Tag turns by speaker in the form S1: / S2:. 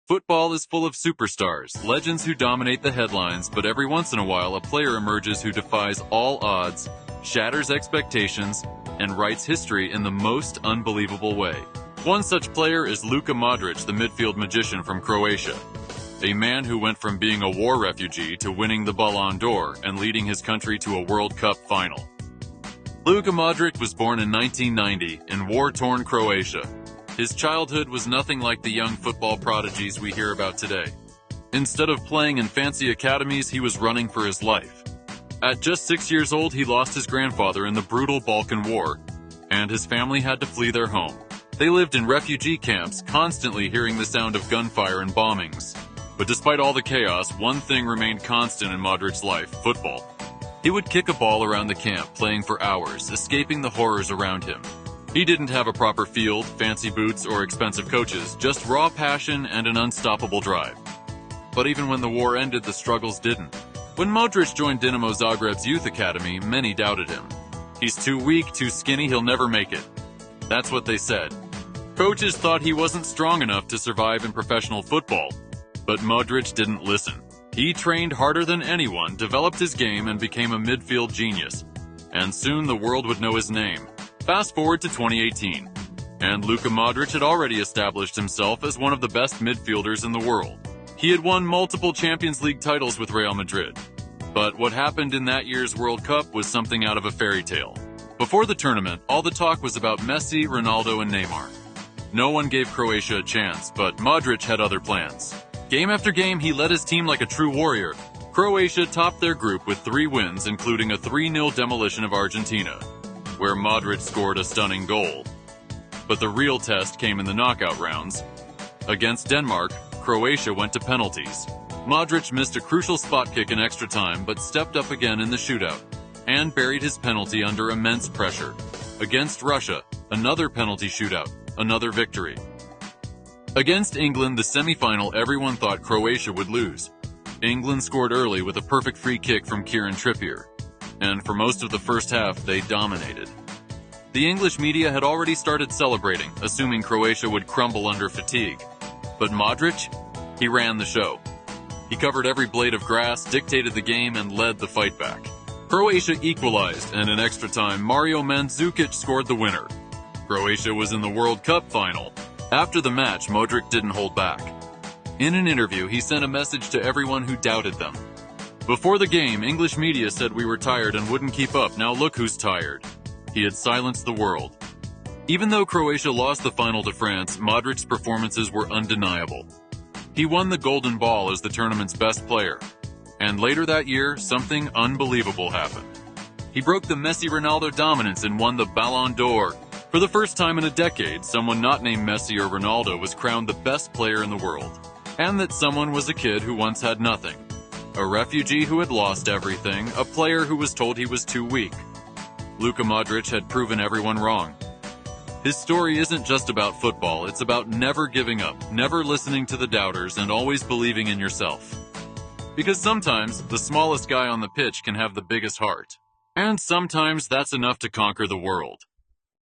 S1: Football is full of superstars, legends who dominate the headlines, but every once in a while a player emerges who defies all odds, shatters expectations, and writes history in the most unbelievable way. One such player is Luka Modric, the midfield magician from Croatia. A man who went from being a war refugee to winning the Ballon d'Or and leading his country to a World Cup final. Luka Modric was born in 1990 in war-torn Croatia. His childhood was nothing like the young football prodigies we hear about today. Instead of playing in fancy academies, he was running for his life. At just 6 years old, he lost his grandfather in the brutal Balkan War, and his family had to flee their home. They lived in refugee camps, constantly hearing the sound of gunfire and bombings. But despite all the chaos, one thing remained constant in Modric's life: football. He would kick a ball around the camp, playing for hours, escaping the horrors around him. He didn't have a proper field, fancy boots, or expensive coaches, just raw passion and an unstoppable drive. But even when the war ended, the struggles didn't. When Modric joined Dinamo Zagreb's youth academy, many doubted him. He's too weak, too skinny, he'll never make it. That's what they said. Coaches thought he wasn't strong enough to survive in professional football. But Modric didn't listen. He trained harder than anyone, developed his game, and became a midfield genius. And soon the world would know his name. Fast forward to 2018, and Luka Modric had already established himself as one of the best midfielders in the world. He had won multiple Champions League titles with Real Madrid. But what happened in that year's World Cup was something out of a fairy tale. Before the tournament, all the talk was about Messi, Ronaldo, and Neymar. No one gave Croatia a chance, but Modric had other plans. Game after game, he led his team like a true warrior. Croatia topped their group with 3 wins, including a 3-0 demolition of Argentina, where Modric scored a stunning goal. But the real test came in the knockout rounds. Against Denmark, Croatia went to penalties. Modric missed a crucial spot kick in extra time, but stepped up again in the shootout, and buried his penalty under immense pressure. Against Russia, another penalty shootout, another victory. Against England, the semi-final, everyone thought Croatia would lose. England scored early with a perfect free kick from Kieran Trippier, and for most of the first half, they dominated. The English media had already started celebrating, assuming Croatia would crumble under fatigue. But Modric, he ran the show. He covered every blade of grass, dictated the game, and led the fight back. Croatia equalized, and in extra time, Mario Mandzukic scored the winner. Croatia was in the World Cup final. After the match, Modric didn't hold back. In an interview, he sent a message to everyone who doubted them. Before the game, English media said we were tired and wouldn't keep up. Now look who's tired. He had silenced the world. Even though Croatia lost the final to France, Modric's performances were undeniable. He won the Golden Ball as the tournament's best player. And later that year, something unbelievable happened. He broke the Messi-Ronaldo dominance and won the Ballon d'Or. For the first time in a decade, someone not named Messi or Ronaldo was crowned the best player in the world. And that someone was a kid who once had nothing. A refugee who had lost everything, a player who was told he was too weak. Luka Modric had proven everyone wrong. His story isn't just about football, it's about never giving up, never listening to the doubters, and always believing in yourself. Because sometimes, the smallest guy on the pitch can have the biggest heart. And sometimes that's enough to conquer the world.